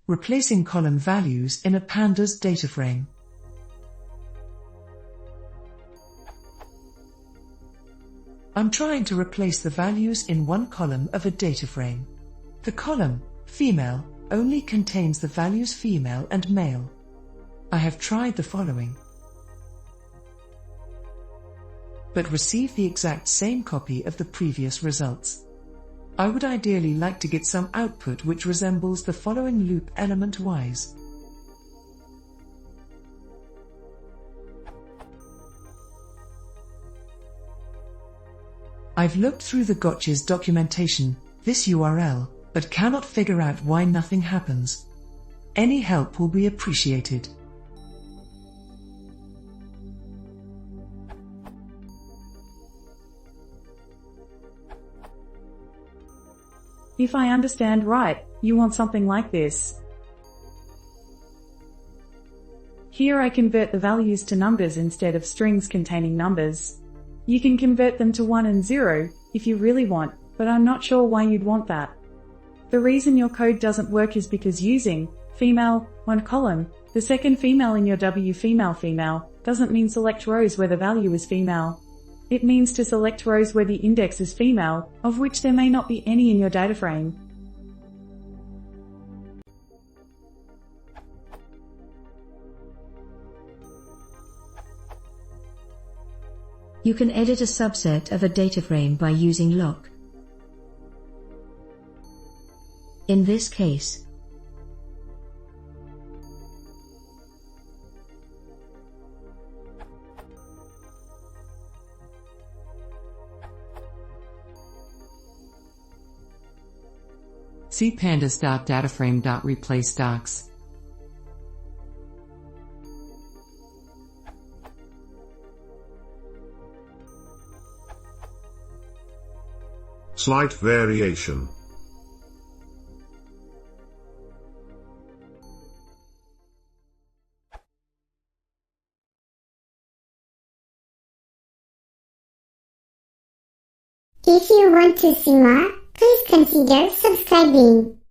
Replacing column values in a pandas data frame. I'm trying to replace the values in one column of a data frame. The column, female, only contains the values female and male. I have tried the following, but received the exact same copy of the previous results. I would ideally like to get some output which resembles the following loop element-wise. I've looked through the gotchas documentation, this URL, but cannot figure out why nothing happens. Any help will be appreciated. If I understand right, you want something like this. Here I convert the values to numbers instead of strings containing numbers. You can convert them to 1 and 0, if you really want, but I'm not sure why you'd want that. The reason your code doesn't work is because using female, one column, the second female in your W female doesn't mean select rows where the value is female. It means to select rows where the index is female, of which there may not be any in your data frame. You can edit a subset of a data frame by using lock. In this case, See pandas.dataframe.replace docs. Slight variation. If you want to see more, please consider subscribing.